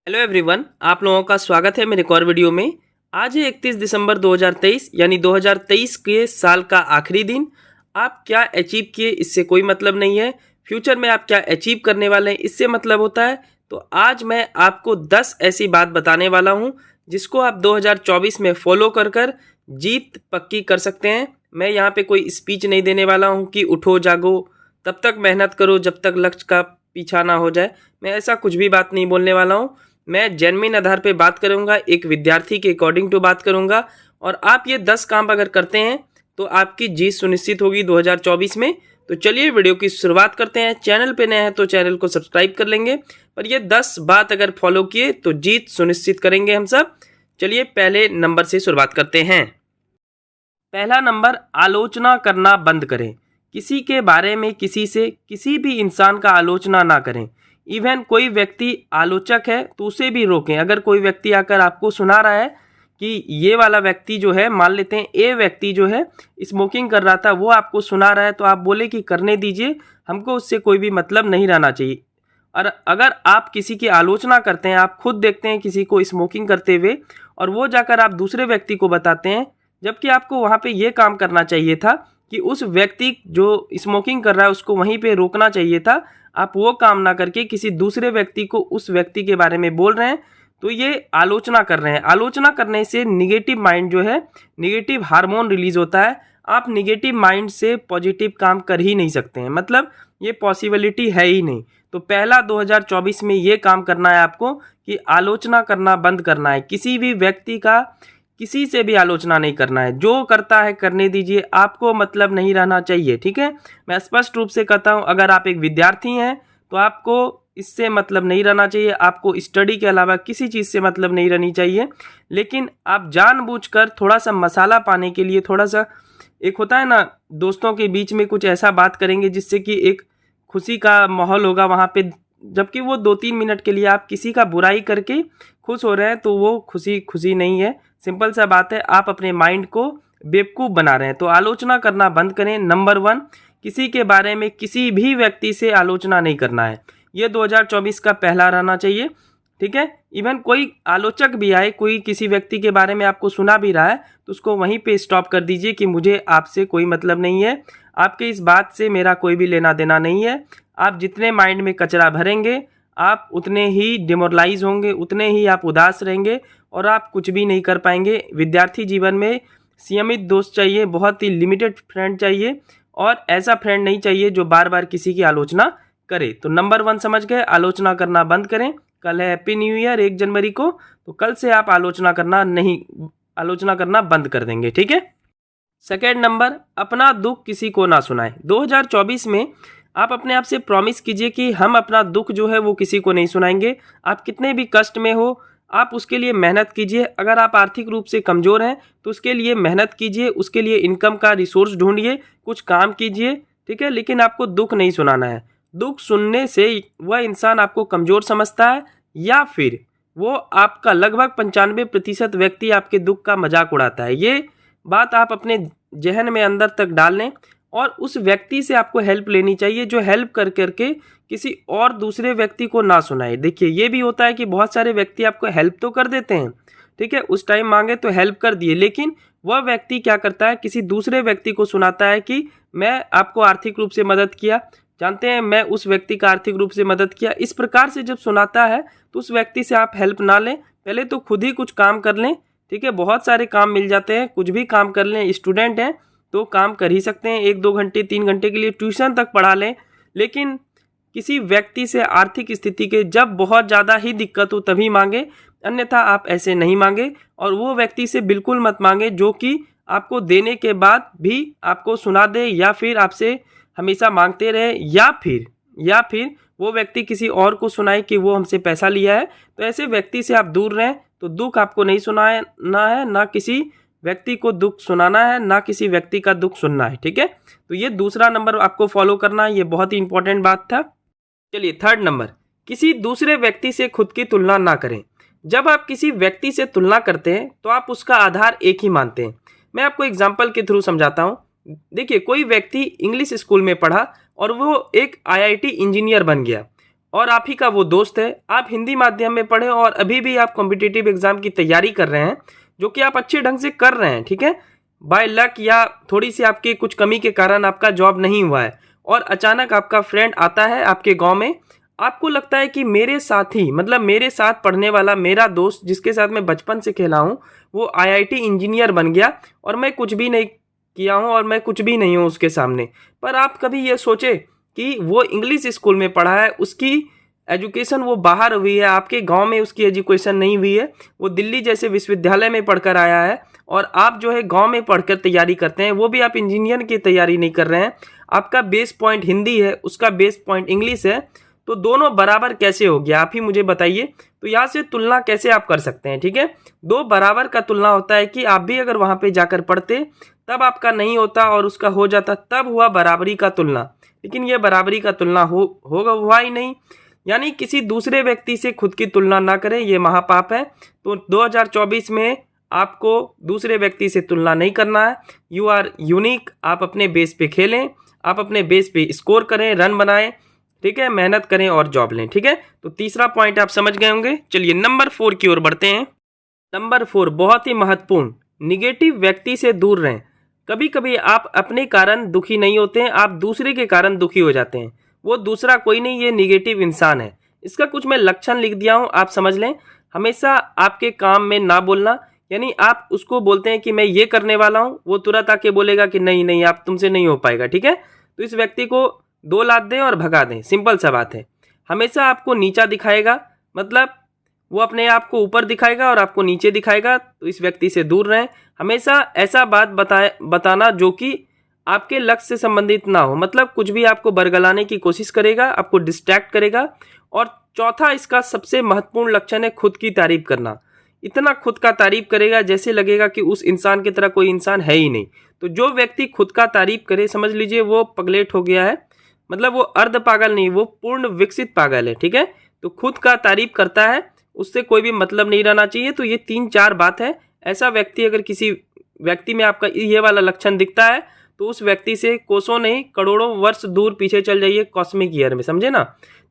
Hello everyone, आप लोगों का स्वागत है मेरे एक और वीडियो में। आज है 31 दिसंबर 2023 यानी 2023 के साल का आखिरी दिन। आप क्या अचीव किए इससे कोई मतलब नहीं है, फ्यूचर में आप क्या अचीव करने वाले हैं इससे मतलब होता है। तो आज मैं आपको 10 ऐसी बात बताने वाला हूं जिसको आप 2024 में फॉलो कर जीत पक्की कर सकते हैं। मैं यहाँ पे कोई स्पीच नहीं देने वाला हूँ कि उठो जागो तब तक मेहनत करो जब तक लक्ष्य का पीछा ना हो जाए। मैं ऐसा कुछ भी बात नहीं बोलने वाला हूँ। मैं जेन्युइन आधार पे बात करूंगा, एक विद्यार्थी के अकॉर्डिंग टू बात करूंगा। और आप ये 10 काम अगर करते हैं तो आपकी जीत सुनिश्चित होगी 2024 में। तो चलिए वीडियो की शुरुआत करते हैं। चैनल पे नए हैं तो चैनल को सब्सक्राइब कर लेंगे, पर ये 10 बात अगर फॉलो किए तो जीत सुनिश्चित करेंगे हम सब। चलिए पहले नंबर से शुरुआत करते हैं। पहला नंबर, आलोचना करना बंद करें। किसी के बारे में किसी भी इंसान का आलोचना ना करें। इवन कोई व्यक्ति आलोचक है तो उसे भी रोकें। अगर कोई व्यक्ति आकर आपको सुना रहा है कि ये वाला व्यक्ति जो है, मान लेते हैं ए व्यक्ति जो है स्मोकिंग कर रहा था, वो आपको सुना रहा है तो आप बोले कि करने दीजिए, हमको उससे कोई भी मतलब नहीं रहना चाहिए। और अगर आप किसी की आलोचना करते हैं, आप खुद देखते हैं किसी को स्मोकिंग करते हुए और वो जाकर आप दूसरे व्यक्ति को बताते हैं, जबकि आपको वहाँ पे ये काम करना चाहिए था कि उस व्यक्ति जो स्मोकिंग कर रहा है उसको वहीं पे रोकना चाहिए था। आप वो काम ना करके किसी दूसरे व्यक्ति को उस व्यक्ति के बारे में बोल रहे हैं, तो ये आलोचना कर रहे हैं। आलोचना करने से निगेटिव माइंड जो है, निगेटिव हार्मोन रिलीज होता है। आप निगेटिव माइंड से पॉजिटिव काम कर ही नहीं सकते हैं, मतलब ये पॉसिबिलिटी है ही नहीं। तो पहला 2024 में ये काम करना है आपको कि आलोचना करना बंद करना है। किसी भी व्यक्ति का किसी से भी आलोचना नहीं करना है। जो करता है करने दीजिए, आपको मतलब नहीं रहना चाहिए, ठीक है। मैं स्पष्ट रूप से कहता हूँ, अगर आप एक विद्यार्थी हैं तो आपको इससे मतलब नहीं रहना चाहिए। आपको स्टडी के अलावा किसी चीज़ से मतलब नहीं रहनी चाहिए। लेकिन आप जानबूझकर थोड़ा सा मसाला पाने के लिए, थोड़ा सा एक होता है ना, दोस्तों के बीच में कुछ ऐसा बात करेंगे जिससे कि एक खुशी का माहौल होगा वहाँ पे, जबकि वो 2-3 मिनट के लिए आप किसी का बुराई करके खुश हो रहे हैं तो वो खुशी नहीं है। सिंपल सा बात है, आप अपने माइंड को बेवकूफ़ बना रहे हैं। तो आलोचना करना बंद करें। नंबर 1, किसी के बारे में किसी भी व्यक्ति से आलोचना नहीं करना है। ये 2024 का पहला रहना चाहिए, ठीक है। इवन कोई आलोचक भी आए, कोई किसी व्यक्ति के बारे में आपको सुना भी रहा है तो उसको वहीं पे स्टॉप कर दीजिए कि मुझे आपसे कोई मतलब नहीं है, आपके इस बात से मेरा कोई भी लेना देना नहीं है। आप जितने माइंड में कचरा भरेंगे आप उतने ही डिमोरलाइज होंगे, उतने ही आप उदास रहेंगे और आप कुछ भी नहीं कर पाएंगे। विद्यार्थी जीवन में संयमित दोस्त चाहिए, बहुत ही लिमिटेड फ्रेंड चाहिए, और ऐसा फ्रेंड नहीं चाहिए जो बार बार किसी की आलोचना करे। तो नंबर 1 समझ गए, आलोचना करना बंद करें। कल है हैप्पी न्यू ईयर 1 जनवरी को, तो कल से आप आलोचना करना बंद कर देंगे, ठीक है। सेकेंड नंबर, अपना दुख किसी को ना सुनाएं। 2024 में आप अपने आप से प्रॉमिस कीजिए कि हम अपना दुख जो है वो किसी को नहीं सुनाएंगे। आप कितने भी कष्ट में हो, आप उसके लिए मेहनत कीजिए। अगर आप आर्थिक रूप से कमज़ोर हैं तो उसके लिए मेहनत कीजिए, उसके लिए इनकम का रिसोर्स ढूंढिए, कुछ काम कीजिए, ठीक है। लेकिन आपको दुख नहीं सुनाना है। दुख सुनने से वह इंसान आपको कमज़ोर समझता है, या फिर वो आपका लगभग 95% व्यक्ति आपके दुख का मजाक उड़ाता है। ये बात आप अपने जहन में अंदर तक डाल लें, और उस व्यक्ति से आपको हेल्प लेनी चाहिए जो हेल्प कर करके किसी और दूसरे व्यक्ति को ना सुनाए। देखिए, ये भी होता है कि बहुत सारे व्यक्ति आपको हेल्प तो कर देते हैं, ठीक है, उस टाइम मांगे तो हेल्प कर दिए, लेकिन वह व्यक्ति क्या करता है, किसी दूसरे व्यक्ति को सुनाता है कि मैं आपको आर्थिक रूप से मदद किया, जानते हैं मैं उस व्यक्ति का आर्थिक रूप से मदद किया। इस प्रकार से जब सुनाता है तो उस व्यक्ति से आप हेल्प ना लें, पहले तो खुद ही कुछ काम कर लें, ठीक है। बहुत सारे काम मिल जाते हैं, कुछ भी काम कर लें। स्टूडेंट हैं तो काम कर ही सकते हैं, 1-2 घंटे 3 घंटे के लिए ट्यूशन तक पढ़ा लें। लेकिन किसी व्यक्ति से आर्थिक स्थिति के जब बहुत ज़्यादा ही दिक्कत हो तभी मांगे, अन्यथा आप ऐसे नहीं मांगे। और वो व्यक्ति से बिल्कुल मत मांगे जो कि आपको देने के बाद भी आपको सुना दे, या फिर आपसे हमेशा मांगते रहे, या फिर वो व्यक्ति किसी और को सुनाए कि वो हमसे पैसा लिया है। तो ऐसे व्यक्ति से आप दूर रहें। तो दुख आपको नहीं सुनाना है, ना किसी व्यक्ति को दुख सुनाना है, ना किसी व्यक्ति का दुख सुनना है, ठीक है। तो ये दूसरा नंबर आपको फॉलो करना है, ये बहुत ही इंपॉर्टेंट बात था। चलिए थर्ड नंबर, किसी दूसरे व्यक्ति से खुद की तुलना ना करें। जब आप किसी व्यक्ति से तुलना करते हैं तो आप उसका आधार एक ही मानते हैं। मैं आपको एग्जाम्पल के थ्रू समझाता हूँ। देखिए, कोई व्यक्ति इंग्लिश स्कूल में पढ़ा और वो एक IIT इंजीनियर बन गया, और आप ही का वो दोस्त है। आप हिंदी माध्यम में पढ़े और अभी भी आप कॉम्पिटिटिव एग्जाम की तैयारी कर रहे हैं, जो कि आप अच्छे ढंग से कर रहे हैं, ठीक है। बाय लक या थोड़ी सी आपकी कुछ कमी के कारण आपका जॉब नहीं हुआ है और अचानक आपका फ्रेंड आता है आपके गांव में। आपको लगता है कि मेरे साथी, मतलब मेरे साथ पढ़ने वाला मेरा दोस्त जिसके साथ मैं बचपन से खेला हूँ, वो IIT इंजीनियर बन गया और मैं कुछ भी नहीं किया हूँ और मैं कुछ भी नहीं हूँ उसके सामने। पर आप कभी ये सोचे कि वो इंग्लिश स्कूल में पढ़ा है, उसकी एजुकेशन वो बाहर हुई है, आपके गांव में उसकी एजुकेशन नहीं हुई है, वो दिल्ली जैसे विश्वविद्यालय में पढ़कर आया है और आप जो है गांव में पढ़कर तैयारी करते हैं, वो भी आप इंजीनियर की तैयारी नहीं कर रहे हैं। आपका बेस पॉइंट हिंदी है, उसका बेस पॉइंट इंग्लिश है, तो दोनों बराबर कैसे हो गया आप ही मुझे बताइए। तो यहाँ से तुलना कैसे आप कर सकते हैं, ठीक है। दो बराबर का तुलना होता है कि आप भी अगर वहाँ पे जाकर पढ़ते तब आपका नहीं होता और उसका हो जाता, तब हुआ बराबरी का तुलना। लेकिन ये बराबरी का तुलना होगा हुआ ही नहीं। यानी किसी दूसरे व्यक्ति से खुद की तुलना ना करें, ये महापाप है। तो 2024 में आपको दूसरे व्यक्ति से तुलना नहीं करना है। You are unique. आप अपने बेस पे खेलें, आप अपने बेस पे स्कोर करें, रन बनाएं, ठीक है, मेहनत करें और जॉब लें, ठीक है। तो तीसरा पॉइंट आप समझ गए होंगे। चलिए नंबर 4 की ओर बढ़ते हैं। नंबर 4 बहुत ही महत्वपूर्ण, निगेटिव व्यक्ति से दूर रहें। कभी कभी आप अपने कारण दुखी नहीं होते हैं, आप दूसरे के कारण दुखी हो जाते हैं। वो दूसरा कोई नहीं, ये निगेटिव इंसान है। इसका कुछ मैं लक्षण लिख दिया हूँ, आप समझ लें। हमेशा आपके काम में ना बोलना, यानी आप उसको बोलते हैं कि मैं ये करने वाला हूँ, वो तुरंत आके बोलेगा कि नहीं नहीं आप तुमसे नहीं हो पाएगा, ठीक है। तो इस व्यक्ति को दो लात दें और भगा दें, सिंपल सा बात है। हमेशा आपको नीचा दिखाएगा, मतलब वो अपने आप को ऊपर दिखाएगा और आपको नीचे दिखाएगा, तो इस व्यक्ति से दूर रहें। हमेशा ऐसा बात बताना जो कि आपके लक्ष्य से संबंधित ना हो, मतलब कुछ भी आपको बरगलाने की कोशिश करेगा, आपको डिस्ट्रैक्ट करेगा। और चौथा इसका सबसे महत्वपूर्ण लक्षण है खुद की तारीफ करना। इतना खुद का तारीफ करेगा जैसे लगेगा कि उस इंसान की तरह कोई इंसान है ही नहीं। तो जो व्यक्ति खुद का तारीफ करे, समझ लीजिए वो पगलेट हो गया है, मतलब वो अर्ध पागल नहीं, वो पूर्ण विकसित पागल है, ठीक है। तो खुद का तारीफ करता है, उससे कोई भी मतलब नहीं रहना चाहिए। तो ये 3-4 बात है। ऐसा व्यक्ति अगर किसी व्यक्ति में आपका ये वाला लक्षण दिखता है तो उस व्यक्ति से कोसों नहीं करोड़ों वर्ष दूर पीछे चल जाइए कॉस्मिक ईयर में, समझे ना।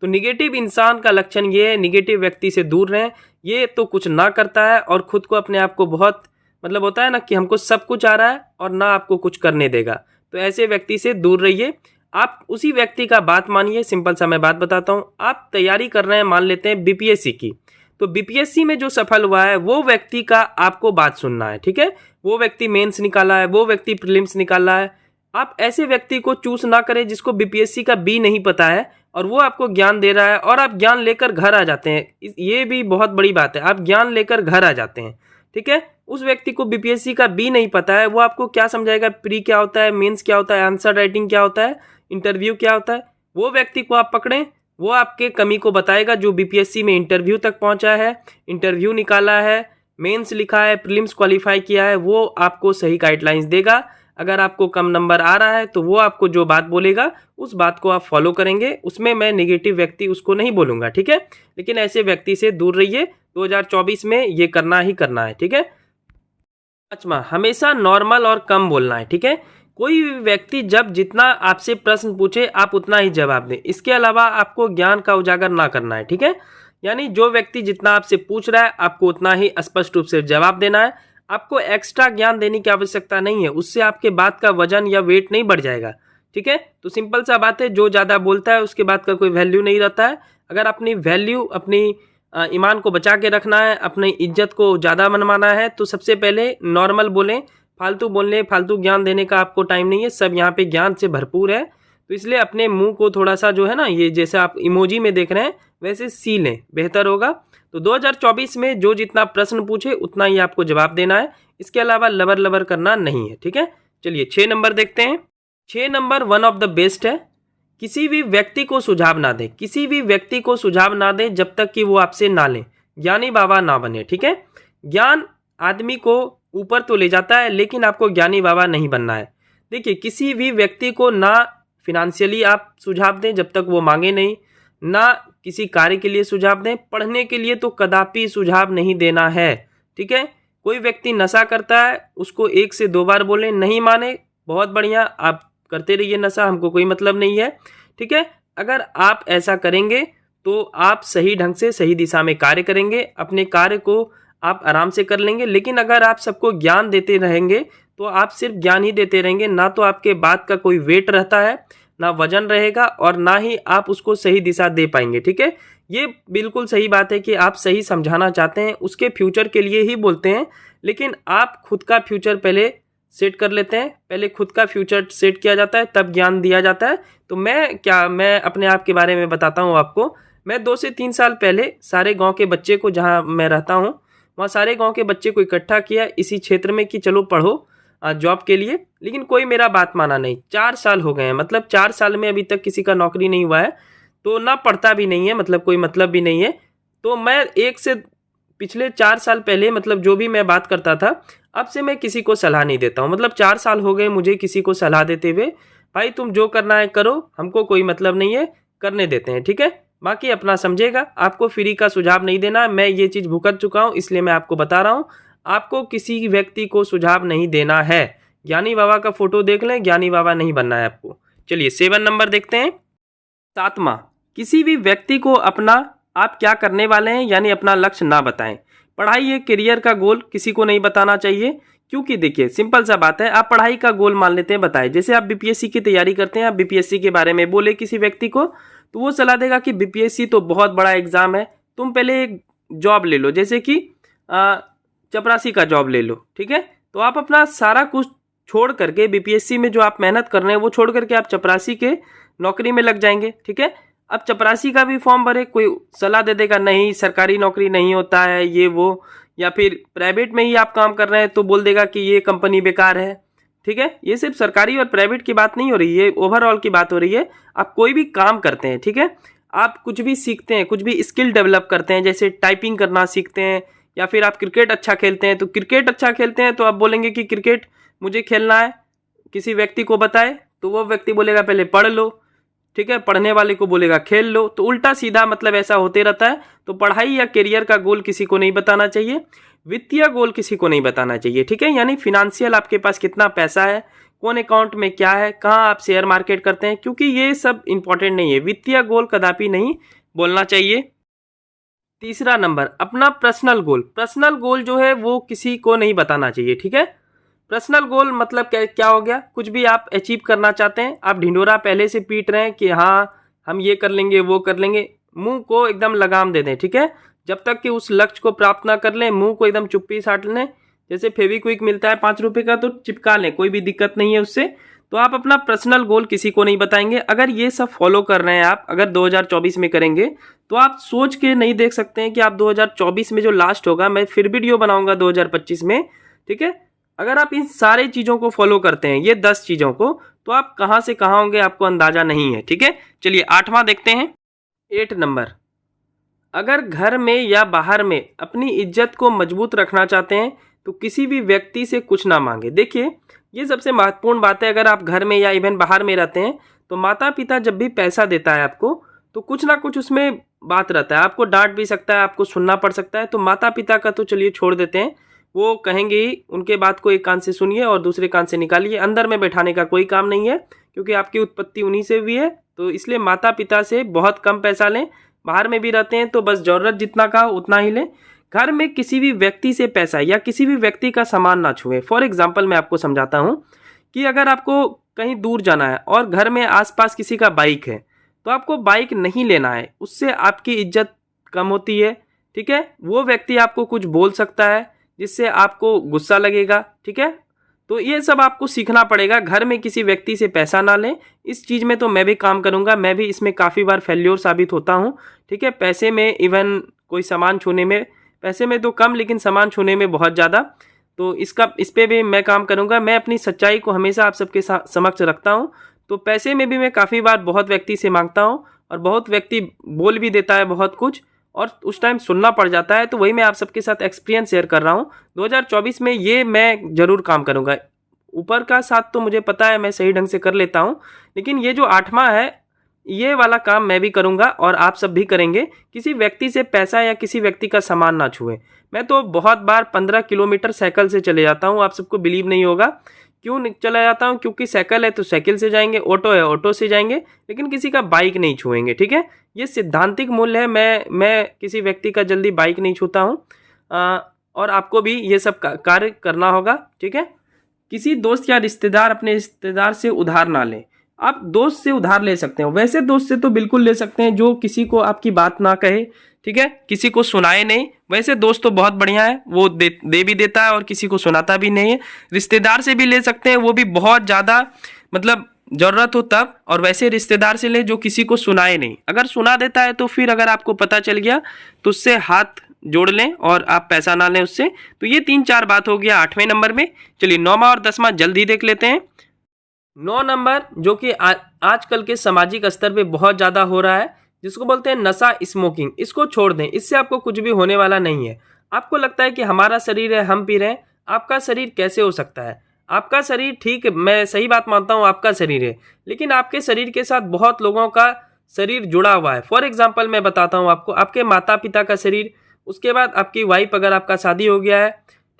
तो निगेटिव इंसान का लक्षण ये है, निगेटिव व्यक्ति से दूर रहें। ये तो कुछ ना करता है और खुद को अपने आप को बहुत, मतलब होता है ना कि हमको सब कुछ आ रहा है और ना आपको कुछ करने देगा। तो ऐसे व्यक्ति से दूर रहिए। आप उसी व्यक्ति का बात मानिए। सिंपल सा मैं बात बताता हूँ। आप तैयारी कर रहे हैं, मान लेते हैं BPSC की, तो BPSC में जो सफल हुआ है वो व्यक्ति का आपको बात सुनना है, ठीक है। वो व्यक्ति मेंस निकाला है, वो व्यक्ति प्रीलिम्स निकाला है। आप ऐसे व्यक्ति को चूज ना करें जिसको BPSC का B नहीं पता है और वो आपको ज्ञान दे रहा है और आप ज्ञान लेकर घर आ जाते हैं। ये भी बहुत बड़ी बात है, आप ज्ञान लेकर घर आ जाते हैं, ठीक है। उस व्यक्ति को BPSC का B नहीं पता है, वो आपको क्या समझाएगा, प्री क्या होता है, मेंस क्या होता है, आंसर राइटिंग क्या होता है, इंटरव्यू क्या होता है। वो व्यक्ति को आप पकड़ें, वो आपके कमी को बताएगा। जो BPSC में इंटरव्यू तक पहुंचा है, इंटरव्यू निकाला है, मेंस लिखा है, प्रीलिम्स क्वालिफाई किया है, वो आपको सही गाइडलाइंस देगा। अगर आपको कम नंबर आ रहा है तो वो आपको जो बात बोलेगा उस बात को आप फॉलो करेंगे। उसमें मैं नेगेटिव व्यक्ति उसको नहीं बोलूँगा, ठीक है। लेकिन ऐसे व्यक्ति से दूर रहिए। 2024 में ये करना ही करना है, ठीक है। पांचवा, हमेशा नॉर्मल और कम बोलना है, ठीक है। कोई भी व्यक्ति जब जितना आपसे प्रश्न पूछे आप उतना ही जवाब दें। इसके अलावा आपको ज्ञान का उजागर ना करना है, ठीक है। यानी जो व्यक्ति जितना आपसे पूछ रहा है आपको उतना ही स्पष्ट रूप से जवाब देना है। आपको एक्स्ट्रा ज्ञान देने की आवश्यकता नहीं है, उससे आपके बात का वजन या वेट नहीं बढ़ जाएगा, ठीक है। तो सिंपल सा बात है, जो ज़्यादा बोलता है उसके बात का कोई वैल्यू नहीं रहता है। अगर अपनी वैल्यू, अपनी ईमान को बचा के रखना है, अपनी इज्जत को ज़्यादा मनवाना है, तो सबसे पहले नॉर्मल बोलें। फालतू बोलने, फालतू ज्ञान देने का आपको टाइम नहीं है, सब यहाँ पे ज्ञान से भरपूर है। तो इसलिए अपने मुंह को थोड़ा सा जो है ना, ये जैसे आप इमोजी में देख रहे हैं वैसे सी लें, बेहतर होगा। तो 2024 में जो जितना प्रश्न पूछे उतना ही आपको जवाब देना है। इसके अलावा लबर लबर करना नहीं है, ठीक है। चलिए 6 नंबर देखते हैं। 6 number one of the best है। किसी भी व्यक्ति को सुझाव ना दें, किसी भी व्यक्ति को सुझाव ना दें जब तक कि वो आपसे ना लें। ज्ञानी बाबा ना बने, ठीक है। ज्ञान आदमी को ऊपर तो ले जाता है लेकिन आपको ज्ञानी बाबा नहीं बनना है। देखिए, किसी भी व्यक्ति को ना फिनेंशियली आप सुझाव दें जब तक वो मांगे नहीं, ना किसी कार्य के लिए सुझाव दें। पढ़ने के लिए तो कदापि सुझाव नहीं देना है, ठीक है। कोई व्यक्ति नशा करता है, उसको 1 से 2 बार बोलें, नहीं माने, बहुत बढ़िया, आप करते रहिए नशा, हमको कोई मतलब नहीं है, ठीक है। अगर आप ऐसा करेंगे तो आप सही ढंग से सही दिशा में कार्य करेंगे, अपने कार्य को आप आराम से कर लेंगे। लेकिन अगर आप सबको ज्ञान देते रहेंगे तो आप सिर्फ ज्ञान ही देते रहेंगे, ना तो आपके बात का कोई वेट रहता है, ना वजन रहेगा, और ना ही आप उसको सही दिशा दे पाएंगे। ठीक है, ये बिल्कुल सही बात है कि आप सही समझाना चाहते हैं, उसके फ्यूचर के लिए ही बोलते हैं, लेकिन आप खुद का फ्यूचर पहले सेट कर लेते हैं। पहले खुद का फ्यूचर सेट किया जाता है, तब ज्ञान दिया जाता है। तो मैं अपने आप के बारे में बताता हूँ आपको। मैं 2 से 3 साल पहले सारे गांव के बच्चे को, जहां मैं रहता हूं वहां सारे गांव के बच्चे को इकट्ठा किया इसी क्षेत्र में कि चलो पढ़ो जॉब के लिए। लेकिन कोई मेरा बात माना नहीं। 4 साल हो गए हैं, मतलब 4 साल में अभी तक किसी का नौकरी नहीं हुआ है, तो ना पढ़ता भी नहीं है, मतलब कोई मतलब भी नहीं है। तो मैं एक से पिछले 4 साल पहले, मतलब जो भी मैं बात करता था, अब से मैं किसी को सलाह नहीं देता हूँ। मतलब 4 साल हो गए मुझे किसी को सलाह देते हुए। भाई तुम जो करना है करो, हमको कोई मतलब नहीं है, करने देते हैं। ठीक है, बाकी अपना समझेगा। आपको फ्री का सुझाव नहीं देना, मैं ये चीज़ भुगत चुका हूँ, इसलिए मैं आपको बता रहा हूँ। आपको किसी व्यक्ति को सुझाव नहीं देना है। ज्ञानी बाबा का फोटो देख लें, ज्ञानी बाबा नहीं बनना है आपको। चलिए 7 नंबर देखते हैं। 7वां, किसी भी व्यक्ति को अपना आप क्या करने वाले हैं यानी अपना लक्ष्य ना बताएं। पढ़ाई या करियर का गोल किसी को नहीं बताना चाहिए, क्योंकि देखिए सिंपल सा बात है, आप पढ़ाई का गोल मान लेते हैं, बताएं। जैसे आप बीपीएससी की तैयारी करते हैं, आप बीपीएससी के बारे में बोले किसी व्यक्ति को, तो वो सलाह देगा कि बीपीएससी तो बहुत बड़ा एग्जाम है, तुम पहले एक जॉब ले लो, जैसे कि चपरासी का जॉब ले लो। ठीक है, तो आप अपना सारा कुछ छोड़ करके, बीपीएससी में जो आप मेहनत कर रहे हैं वो छोड़ करके आप चपरासी के नौकरी में लग जाएंगे। ठीक है, अब चपरासी का भी फॉर्म भरे, कोई सलाह दे देगा नहीं सरकारी नौकरी नहीं होता है ये वो, या फिर प्राइवेट में ही आप काम कर रहे हैं तो बोल देगा कि ये कंपनी बेकार है। ठीक है, ये सिर्फ सरकारी और प्राइवेट की बात नहीं हो रही है, ओवरऑल की बात हो रही है। आप कोई भी काम करते हैं, ठीक है, आप कुछ भी सीखते हैं, कुछ भी स्किल डेवलप करते हैं, जैसे टाइपिंग करना सीखते हैं, या फिर आप क्रिकेट अच्छा खेलते हैं, तो क्रिकेट अच्छा खेलते हैं तो आप बोलेंगे कि क्रिकेट मुझे खेलना है, किसी व्यक्ति को बताए तो वो व्यक्ति बोलेगा पहले पढ़ लो। ठीक है, पढ़ने वाले को बोलेगा खेल लो। तो उल्टा सीधा मतलब ऐसा होते रहता है। तो पढ़ाई या करियर का गोल किसी को नहीं बताना चाहिए, वित्तीय गोल किसी को नहीं बताना चाहिए। ठीक है, यानी फिनेंशियल आपके पास कितना पैसा है, कौन अकाउंट में क्या है, कहाँ आप शेयर मार्केट करते हैं, क्योंकि ये सब इंपॉर्टेंट नहीं है। वित्तीय गोल कदापि नहीं बोलना चाहिए। 3 नंबर, अपना पर्सनल गोल। पर्सनल गोल जो है वो किसी को नहीं बताना चाहिए। ठीक है, पर्सनल गोल मतलब क्या हो गया, कुछ भी आप अचीव करना चाहते हैं, आप ढिंडोरा पहले से पीट रहे हैं कि हाँ हम ये कर लेंगे वो कर लेंगे, मुंह को एकदम लगाम दे दें। ठीक है, जब तक कि उस लक्ष्य को प्राप्त ना कर लें, मुंह को एकदम चुप्पी साट लें। जैसे फेविक्विक मिलता है 5 रुपए का, तो चिपका लें, कोई भी दिक्कत नहीं है उससे। तो आप अपना पर्सनल गोल किसी को नहीं बताएंगे। अगर ये सब फॉलो कर रहे हैं आप, अगर 2024 में करेंगे, तो आप सोच के नहीं देख सकते हैं कि आप 2024 में जो लास्ट होगा, मैं फिर वीडियो बनाऊंगा 2025 में। ठीक है, अगर आप इन सारे चीज़ों को फॉलो करते हैं, ये 10 चीज़ों को, तो आप कहाँ से कहाँ होंगे आपको अंदाज़ा नहीं है। ठीक है, चलिए 8वां देखते हैं। 8 नंबर, अगर घर में या बाहर में अपनी इज्जत को मजबूत रखना चाहते हैं तो किसी भी व्यक्ति से कुछ ना मांगे। देखिए ये सबसे महत्वपूर्ण बात है। अगर आप घर में या इवन बाहर में रहते हैं तो माता पिता जब भी पैसा देता है आपको, तो कुछ ना कुछ उसमें बात रहता है, आपको डांट भी सकता है, आपको सुनना पड़ सकता है। तो माता पिता का तो चलिए छोड़ देते हैं, वो कहेंगे ही, उनके बात को एक कान से सुनिए और दूसरे कान से निकालिए। अंदर में बैठाने का कोई काम नहीं है, क्योंकि आपकी उत्पत्ति उन्हीं से हुई है। तो इसलिए माता पिता से बहुत कम पैसा लें। बाहर में भी रहते हैं तो बस ज़रूरत जितना का उतना ही लें। घर में किसी भी व्यक्ति से पैसा या किसी भी व्यक्ति का सामान ना छुएं। फॉर एग्जाम्पल मैं आपको समझाता हूँ कि अगर आपको कहीं दूर जाना है और घर में आसपास किसी का बाइक है, तो आपको बाइक नहीं लेना है, उससे आपकी इज्जत कम होती है। ठीक है, वो व्यक्ति आपको कुछ बोल सकता है जिससे आपको गुस्सा लगेगा। ठीक है, तो ये सब आपको सीखना पड़ेगा। घर में किसी व्यक्ति से पैसा ना लें। इस चीज़ में तो मैं भी काम करूँगा, मैं भी इसमें काफ़ी बार फेल्योर साबित होता हूँ। ठीक है, पैसे में, इवन कोई सामान छूने में, पैसे में तो कम लेकिन सामान छूने में बहुत ज़्यादा। तो इस पे भी मैं काम करूँगा। मैं अपनी सच्चाई को हमेशा आप सबके समक्ष रखता हूँ। तो पैसे में भी मैं काफ़ी बार बहुत व्यक्ति से मांगता हूँ और बहुत व्यक्ति बोल भी देता है बहुत कुछ, और उस टाइम सुनना पड़ जाता है। तो वही मैं आप सबके साथ एक्सपीरियंस शेयर कर रहा हूँ। 2024 में ये मैं ज़रूर काम करूँगा। ऊपर का साथ तो मुझे पता है मैं सही ढंग से कर लेता हूँ, लेकिन ये जो 8वां है, ये वाला काम मैं भी करूँगा और आप सब भी करेंगे। किसी व्यक्ति से पैसा या किसी व्यक्ति का सामान ना छुएं। मैं तो बहुत बार 15 किलोमीटर साइकिल से चले जाता हूँ, आप सबको बिलीव नहीं होगा, क्यों चला जाता हूँ? क्योंकि साइकिल है तो साइकिल से जाएंगे, ऑटो है ऑटो से जाएंगे, लेकिन किसी का बाइक नहीं छुएंगे। ठीक है, ये सिद्धांतिक मूल्य है। मैं किसी व्यक्ति का जल्दी बाइक नहीं छूता हूँ। और आपको भी ये सब कार्य करना होगा। ठीक है, किसी दोस्त या रिश्तेदार अपने रिश्तेदार से उधार ना लें। आप दोस्त से उधार ले सकते हैं, वैसे दोस्त से तो बिल्कुल ले सकते हैं जो किसी को आपकी बात ना कहे। ठीक है, किसी को सुनाए नहीं। वैसे दोस्त तो बहुत बढ़िया है, वो दे भी देता है और किसी को सुनाता भी नहीं है। रिश्तेदार से भी ले सकते हैं, वो भी बहुत ज़्यादा मतलब जरूरत हो तब। और वैसे रिश्तेदार से ले जो किसी को सुनाए नहीं। अगर सुना देता है तो फिर अगर आपको पता चल गया तो उससे हाथ जोड़ लें और आप पैसा ना लें उससे। तो ये 3-4 बात हो गया 8वें नंबर में। चलिए 9वां और 10वां जल्दी देख लेते हैं। 9 नंबर जो कि आजकल के सामाजिक स्तर पे बहुत ज़्यादा हो रहा है, जिसको बोलते हैं नशा, स्मोकिंग। इसको छोड़ दें, इससे आपको कुछ भी होने वाला नहीं है। आपको लगता है कि हमारा शरीर है, हम पी रहे हैं। आपका शरीर कैसे हो सकता है? आपका शरीर, ठीक है, मैं सही बात मानता हूँ आपका शरीर है, लेकिन आपके शरीर के साथ बहुत लोगों का शरीर जुड़ा हुआ है। फॉर एग्जाम्पल मैं बताता हूँ आपको, आपके माता पिता का शरीर, उसके बाद आपकी वाइफ, अगर आपका शादी हो गया है,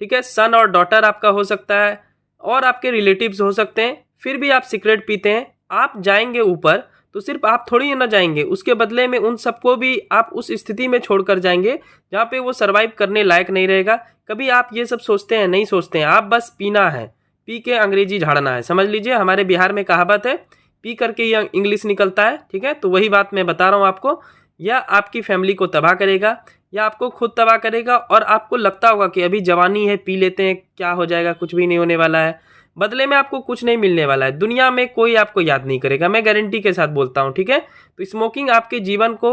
ठीक है, सन और डॉटर आपका हो सकता है, और आपके रिलेटिव्स हो सकते हैं। फिर भी आप सिगरेट पीते हैं, आप जाएंगे ऊपर तो सिर्फ आप थोड़ी ना जाएंगे, उसके बदले में उन सबको भी आप उस स्थिति में छोड़कर जाएंगे जहाँ पे वो सर्वाइव करने लायक नहीं रहेगा। कभी आप ये सब सोचते हैं? नहीं सोचते हैं। आप बस पीना है, पी के अंग्रेजी झाड़ना है। समझ लीजिए, हमारे बिहार में कहावत है, पी करके ये इंग्लिश निकलता है। ठीक है, तो वही बात मैं बता रहा हूँ आपको। या आपकी फैमिली को तबाह करेगा या आपको खुद तबाह करेगा। और आपको लगता होगा कि अभी जवानी है, पी लेते हैं, क्या हो जाएगा, कुछ भी नहीं होने वाला है। बदले में आपको कुछ नहीं मिलने वाला है, दुनिया में कोई आपको याद नहीं करेगा, मैं गारंटी के साथ बोलता हूँ। ठीक है, तो स्मोकिंग आपके जीवन को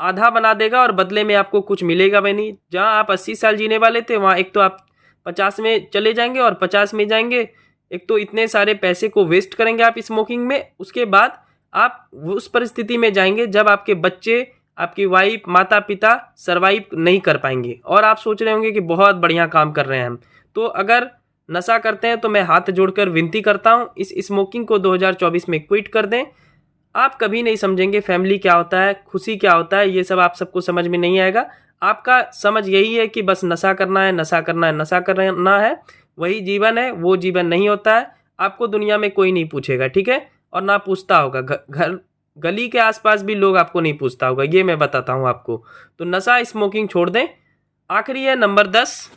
आधा बना देगा और बदले में आपको कुछ मिलेगा भी नहीं। जहाँ आप 80 साल जीने वाले थे, वहाँ एक तो आप 50 में चले जाएंगे और 50 में जाएंगे। एक तो इतने सारे पैसे को वेस्ट करेंगे आप स्मोकिंग में, उसके बाद आप उस परिस्थिति में जाएंगे जब आपके बच्चे, आपकी वाइफ, माता पिता सर्वाइव नहीं कर पाएंगे और आप सोच रहे होंगे कि बहुत बढ़िया काम कर रहे हैं हम। तो अगर नशा करते हैं तो मैं हाथ जोड़कर विनती करता हूं, इस स्मोकिंग को 2024 में क्विट कर दें। आप कभी नहीं समझेंगे फैमिली क्या होता है, खुशी क्या होता है, ये सब आप सबको समझ में नहीं आएगा। आपका समझ यही है कि बस नशा करना है, नशा करना है, नशा करना है, वही जीवन है। वो जीवन नहीं होता है। आपको दुनिया में कोई नहीं पूछेगा, ठीक है, और ना पूछता होगा। घर गली के आसपास भी लोग आपको नहीं पूछता होगा, ये मैं बताता हूँ आपको। तो नशा, स्मोकिंग छोड़ दें। आखिरी है नंबर 10,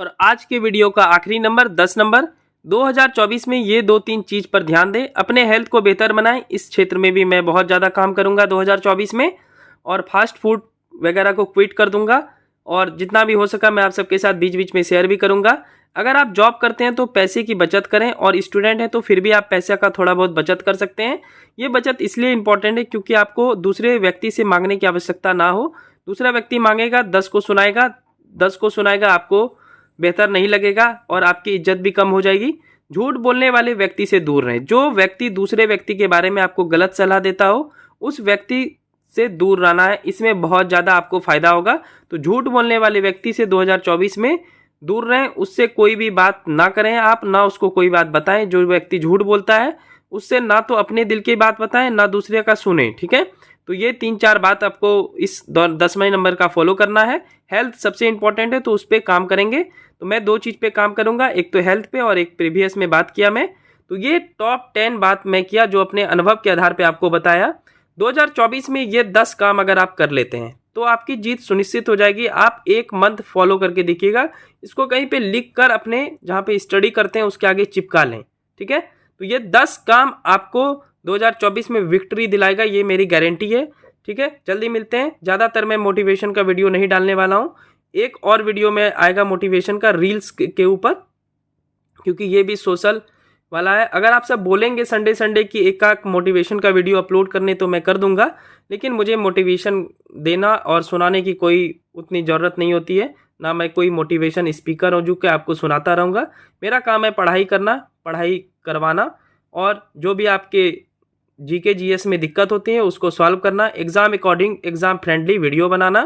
और आज के वीडियो का आखिरी नंबर 10 नंबर। 2024 में ये 2-3 चीज़ पर ध्यान दें, अपने हेल्थ को बेहतर बनाएं। इस क्षेत्र में भी मैं बहुत ज़्यादा काम करूंगा 2024 में, और फास्ट फूड वगैरह को क्विट कर दूंगा। और जितना भी हो सका मैं आप सबके साथ बीच बीच में शेयर भी करूंगा। अगर आप जॉब करते हैं तो पैसे की बचत करें, और स्टूडेंट हैं तो फिर भी आप पैसे का थोड़ा बहुत बचत कर सकते हैं। ये बचत इसलिए इंपॉर्टेंट है क्योंकि आपको दूसरे व्यक्ति से मांगने की आवश्यकता ना हो। दूसरा व्यक्ति मांगेगा, 10 को सुनाएगा, 10 को सुनाएगा, आपको बेहतर नहीं लगेगा और आपकी इज्जत भी कम हो जाएगी। झूठ बोलने वाले व्यक्ति से दूर रहें। जो व्यक्ति दूसरे व्यक्ति के बारे में आपको गलत सलाह देता हो, उस व्यक्ति से दूर रहना है, इसमें बहुत ज़्यादा आपको फायदा होगा। तो झूठ बोलने वाले व्यक्ति से 2024 में दूर रहें, उससे कोई भी बात ना करें आप, ना उसको कोई बात बताएं। जो व्यक्ति झूठ बोलता है उससे ना तो अपने दिल की बात बताएं, ना दूसरे का सुने, ठीक है। तो ये 3-4 बात आपको इस 10वें नंबर का फॉलो करना है। हेल्थ सबसे इंपॉर्टेंट है तो उस पर काम करेंगे। तो मैं 2 चीज़ पे काम करूंगा, एक तो हेल्थ पे और एक प्रीवियस में बात किया मैं। तो ये टॉप 10 बात मैं किया जो अपने अनुभव के आधार पे आपको बताया। 2024 में ये 10 काम अगर आप कर लेते हैं तो आपकी जीत सुनिश्चित हो जाएगी। आप 1 मंथ फॉलो करके देखिएगा, इसको कहीं पे लिख कर अपने जहाँ पे स्टडी करते हैं उसके आगे चिपका लें, ठीक है। तो ये 10 काम आपको 2024 में विक्ट्री दिलाएगा, ये मेरी गारंटी है, ठीक है। जल्दी मिलते हैं। ज़्यादातर मैं मोटिवेशन का वीडियो नहीं डालने वाला हूँ, एक और वीडियो में आएगा मोटिवेशन का रील्स के ऊपर, क्योंकि ये भी सोशल वाला है। अगर आप सब बोलेंगे संडे की एक मोटिवेशन का वीडियो अपलोड करने तो मैं कर दूंगा, लेकिन मुझे मोटिवेशन देना और सुनाने की कोई उतनी ज़रूरत नहीं होती है, ना मैं कोई मोटिवेशन स्पीकर हूँ जो कि आपको सुनाता रहूँगा। मेरा काम है पढ़ाई करना, पढ़ाई करवाना, और जो भी आपके जीके जीएस में दिक्कत होती है उसको सॉल्व करना, exam according, exam friendly video बनाना,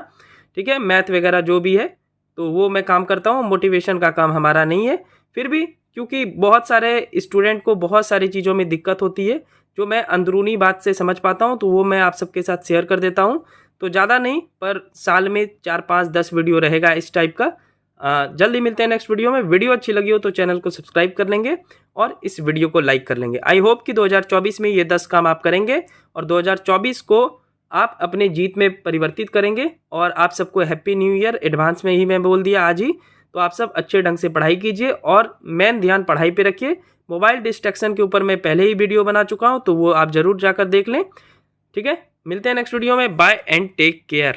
ठीक है। मैथ वगैरह जो भी है तो वो मैं काम करता हूँ, मोटिवेशन का काम हमारा नहीं है। फिर भी क्योंकि बहुत सारे स्टूडेंट को बहुत सारी चीज़ों में दिक्कत होती है जो मैं अंदरूनी बात से समझ पाता हूँ, तो वो मैं आप सबके साथ शेयर कर देता हूँ। तो ज़्यादा नहीं, पर साल में 4-5-10 वीडियो रहेगा इस टाइप का। जल्दी मिलते हैं नेक्स्ट वीडियो में। वीडियो अच्छी लगी हो तो चैनल को सब्सक्राइब कर लेंगे और इस वीडियो को लाइक कर लेंगे। आई होप कि 2024 में ये 10 काम आप करेंगे और 2024 को आप अपने जीत में परिवर्तित करेंगे। और आप सबको हैप्पी न्यू ईयर एडवांस में ही मैं बोल दिया आज ही। तो आप सब अच्छे ढंग से पढ़ाई कीजिए और मेन ध्यान पढ़ाई पे रखिए। मोबाइल डिस्ट्रैक्शन के ऊपर मैं पहले ही वीडियो बना चुका हूँ, तो वो आप ज़रूर जाकर देख लें। ठीक है, मिलते हैं नेक्स्ट वीडियो में। Bye and take care.